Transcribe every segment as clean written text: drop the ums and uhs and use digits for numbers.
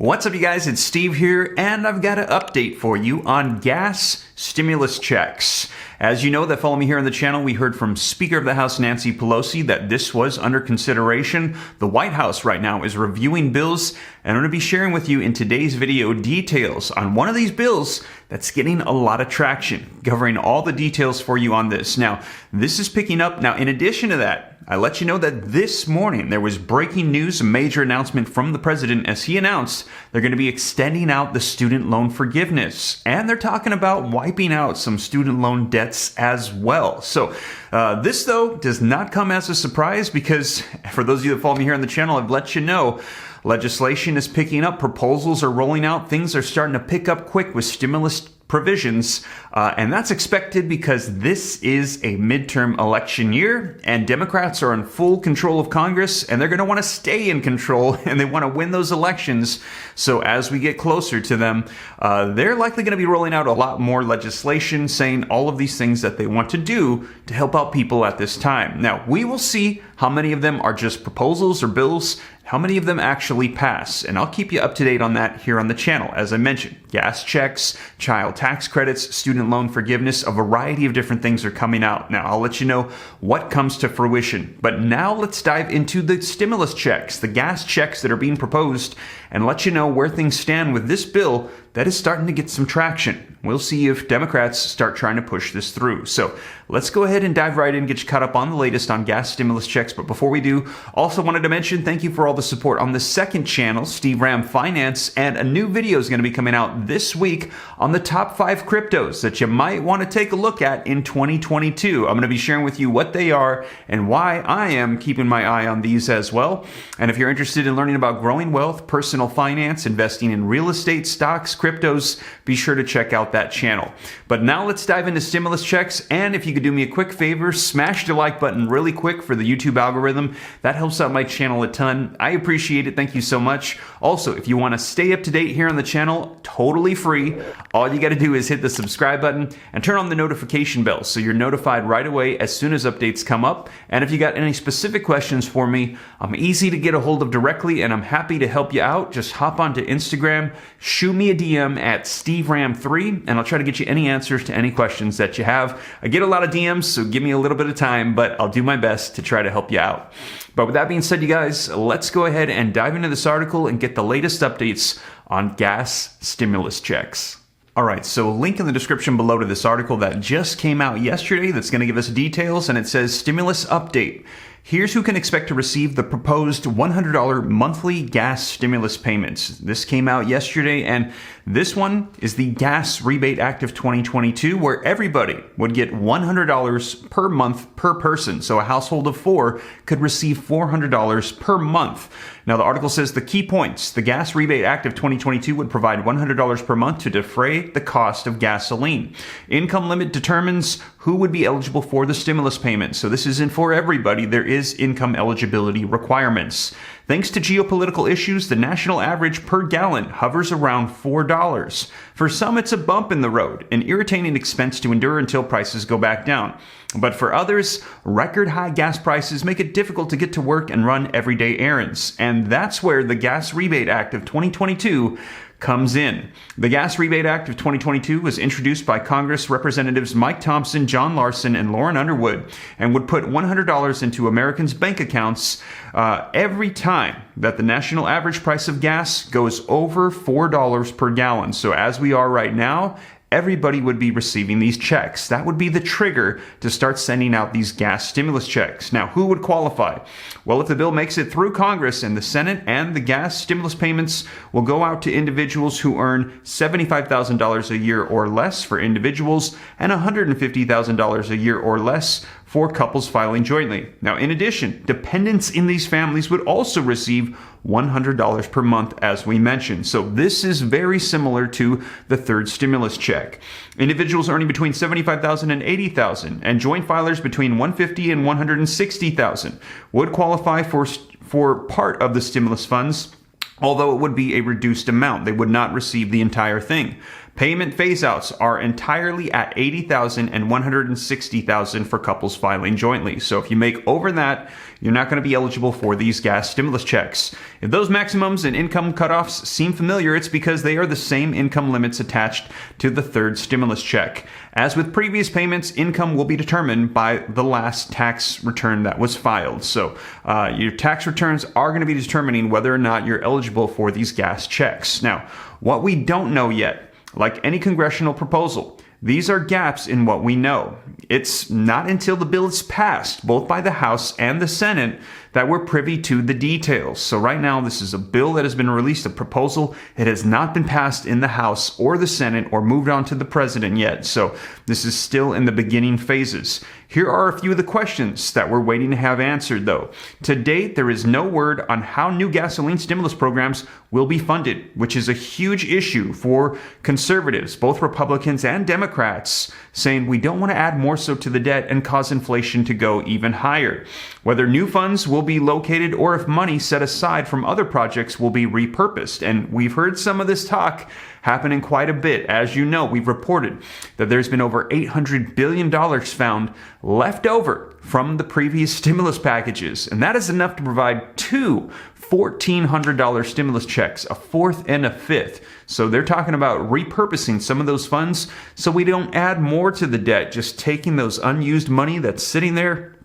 What's up, you guys? It's Steve here, and I've got an update for you on gas stimulus checks. As you know that follow me here on the channel, we heard from Speaker of the House Nancy Pelosi that this was under consideration. The White House right now is reviewing bills, and I'm going to be sharing with you in today's video details on one of these bills that's getting a lot of traction, covering all the details for you on this. Now, this is picking up. Now, in addition to that, I let you know that this morning there was breaking news, a major announcement from the president as he announced they're going to be extending out the student loan forgiveness. And they're talking about wiping out some student loan debts as well. So this, though, does not come as a surprise because for those of you that follow me here on the channel, I've let you know legislation is picking up, proposals are rolling out, things are starting to pick up quick with stimulus provisions, and that's expected because this is a midterm election year and Democrats are in full control of Congress and they're going to want to stay in control and they want to win those elections. So as we get closer to them, they're likely going to be rolling out a lot more legislation saying all of these things that they want to do to help out people at this time. Now, we will see how many of them are just proposals or bills, how many of them actually pass, and I'll keep you up to date on that here on the channel. As I mentioned, gas checks, child tax credits, student loan forgiveness, a variety of different things are coming out. Now, I'll let you know what comes to fruition. But now let's dive into the stimulus checks, the gas checks that are being proposed, and let you know where things stand with this bill that is starting to get some traction. We'll see if Democrats start trying to push this through. So let's go ahead and dive right in, get you caught up on the latest on gas stimulus checks. But before we do, also wanted to mention thank you for all the support on the second channel, Steve Ram Finance, and a new video is going to be coming out this week on the top 5 cryptos that you might want to take a look at in 2022. I'm going to be sharing with you what they are and why I am keeping my eye on these as well. And if you're interested in learning about growing wealth, personal finance, investing in real estate, stocks, cryptos, be sure to check out that channel. But now let's dive into stimulus checks. And if you could do me a quick favor, smash the like button really quick for the YouTube algorithm. That helps out my channel a ton. I appreciate it. Thank you so much. Also, if you want to stay up to date here on the channel, totally free, all you got to do is hit the subscribe button and turn on the notification bell so you're notified right away as soon as updates come up. And if you got any specific questions for me, I'm easy to get a hold of directly and I'm happy to help you out. Just hop onto Instagram, shoot me a DM at SteveRam3, and I'll try to get you any answers to any questions that you have. I get a lot of DMs, so give me a little bit of time, but I'll do my best to try to help you out. But with that being said, you guys, let's go ahead and dive into this article and get the latest updates on gas stimulus checks. All right, so link in the description below to this article that just came out yesterday that's going to give us details, and it says stimulus update. Here's who can expect to receive the proposed $100 monthly gas stimulus payments. This came out yesterday, and this one is the Gas Rebate Act of 2022, where everybody would get $100 per month per person. So a household of 4 could receive $400 per month. Now, the article says the key points. The Gas Rebate Act of 2022 would provide $100 per month to defray the cost of gasoline. Income limit determines who would be eligible for the stimulus payment. So this isn't for everybody. There is income eligibility requirements. Thanks to geopolitical issues, the national average per gallon hovers around $4. For some, it's a bump in the road, an irritating expense to endure until prices go back down. But for others, record high gas prices make it difficult to get to work and run everyday errands. And that's where the Gas Rebate Act of 2022 comes in. The Gas Rebate Act of 2022 was introduced by Congress Representatives Mike Thompson, John Larson, and Lauren Underwood, and would put $100 into Americans' bank accounts every time that the national average price of gas goes over $4 per gallon. So as we are right now, everybody would be receiving these checks. That would be the trigger to start sending out these gas stimulus checks. Now, who would qualify? Well, if the bill makes it through Congress and the Senate, and the gas stimulus payments will go out to individuals who earn $75,000 a year or less for individuals and $150,000 a year or less for couples filing jointly. Now, in addition, dependents in these families would also receive $100 per month, as we mentioned. So this is very similar to the third stimulus check. Individuals earning between $75,000 and $80,000 and joint filers between $150,000 and $160,000 would qualify for part of the stimulus funds, although it would be a reduced amount. They would not receive the entire thing. Payment phase-outs are entirely at $80,000 and $160,000 for couples filing jointly. So if you make over that, you're not going to be eligible for these gas stimulus checks. If those maximums and income cutoffs seem familiar, it's because they are the same income limits attached to the third stimulus check. As with previous payments, income will be determined by the last tax return that was filed. So your tax returns are going to be determining whether or not you're eligible for these gas checks. Now, what we don't know yet, like any congressional proposal, these are gaps in what we know. It's not until the bill is passed, both by the House and the Senate, that we're privy to the details. So right now, this is a bill that has been released, a proposal. It has not been passed in the House or the Senate or moved on to the president yet. So this is still in the beginning phases. Here are a few of the questions that we're waiting to have answered, though. To date, there is no word on how new gasoline stimulus programs will be funded, which is a huge issue for conservatives, both Republicans and Democrats, saying we don't want to add more so to the debt and cause inflation to go even higher. Whether new funds will be located or if money set aside from other projects will be repurposed. And we've heard some of this talk happening quite a bit. As you know, we've reported that there's been over $800 billion found left over from the previous stimulus packages. And that is enough to provide two $1,400 stimulus checks, a fourth and a fifth. So they're talking about repurposing some of those funds so we don't add more to the debt, just taking those unused money that's sitting there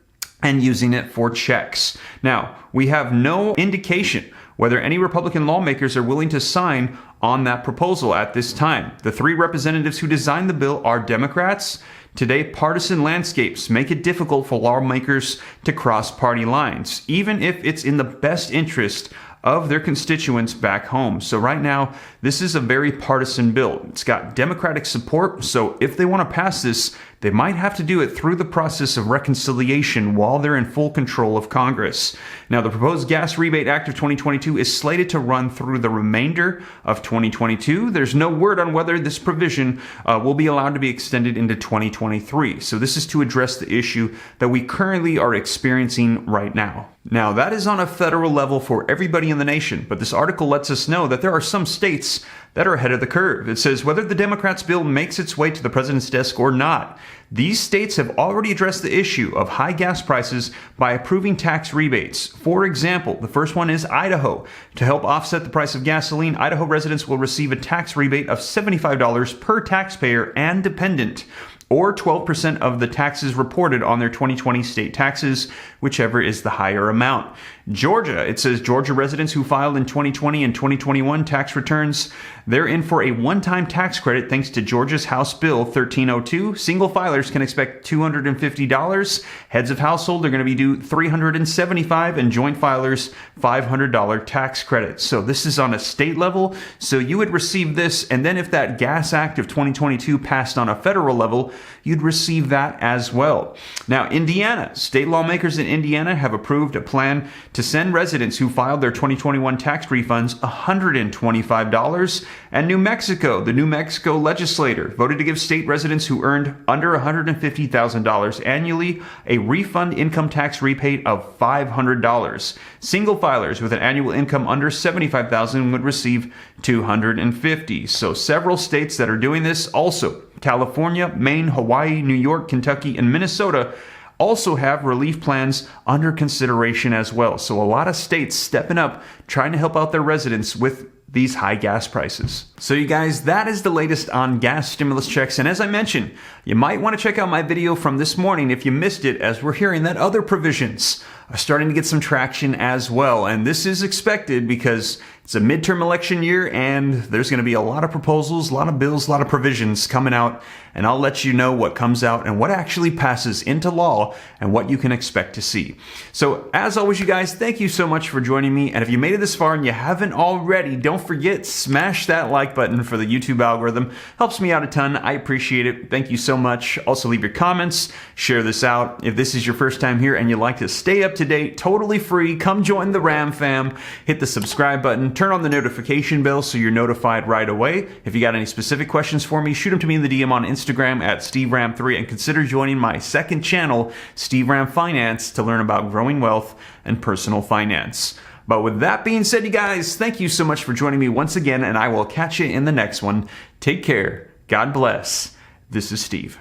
and using it for checks. Now, we have no indication whether any Republican lawmakers are willing to sign on that proposal at this time. The three representatives who designed the bill are Democrats. Today, partisan landscapes make it difficult for lawmakers to cross party lines, even if it's in the best interest of their constituents back home. So right now, this is a very partisan bill. It's got Democratic support, so if they want to pass this, they might have to do it through the process of reconciliation while they're in full control of Congress. Now, the proposed Gas Rebate Act of 2022 is slated to run through the remainder of 2022. There's no word on whether this provision will be allowed to be extended into 2023. So this is to address the issue that we currently are experiencing right now. Now, that is on a federal level for everybody in the nation, but this article lets us know that there are some states that are ahead of the curve. It says whether the Democrats' bill makes its way to the president's desk or not, these states have already addressed the issue of high gas prices by approving tax rebates. For example, the first one is Idaho. To help offset the price of gasoline, Idaho residents will receive a tax rebate of $75 per taxpayer and dependent, or 12% of the taxes reported on their 2020 state taxes, whichever is the higher amount. Georgia, it says Georgia residents who filed in 2020 and 2021 tax returns, they're in for a one-time tax credit thanks to Georgia's House Bill 1302. Single filers can expect $250. Heads of household are going to be due $375, and joint filers $500 tax credit. So this is on a state level. So you would receive this, and then if that Gas Act of 2022 passed on a federal level, you'd receive that as well. Now, Indiana, state lawmakers in Indiana have approved a plan to send residents who filed their 2021 tax refunds $125. And New Mexico, the New Mexico legislature voted to give state residents who earned under $150,000 annually a refund income tax rebate of $500. Single filers with an annual income under $75,000 would receive $250. So several states that are doing this, also California, Maine, Hawaii, New York, Kentucky, and Minnesota, also have relief plans under consideration as well. So a lot of states stepping up, trying to help out their residents with these high gas prices. So you guys, that is the latest on gas stimulus checks. And as I mentioned, you might want to check out my video from this morning if you missed it, as we're hearing that other provisions are starting to get some traction as well. And this is expected because it's a midterm election year and there's going to be a lot of proposals, a lot of bills, a lot of provisions coming out. And I'll let you know what comes out and what actually passes into law and what you can expect to see. So as always, you guys, thank you so much for joining me. And if you made it this far and you haven't already, don't forget, smash that like button for the YouTube algorithm. Helps me out a ton. I appreciate it. Thank you so much. Also leave your comments, share this out. If this is your first time here and you'd like to stay up to date, totally free, come join the Ram fam. Hit the subscribe button, turn on the notification bell so you're notified right away. If you got any specific questions for me, shoot them to me in the DM on Instagram at SteveRam3, and consider joining my second channel, Steve Ram Finance, to learn about growing wealth and personal finance. But with that being said, you guys, thank you so much for joining me once again, and I will catch you in the next one. Take care. God bless. This is Steve.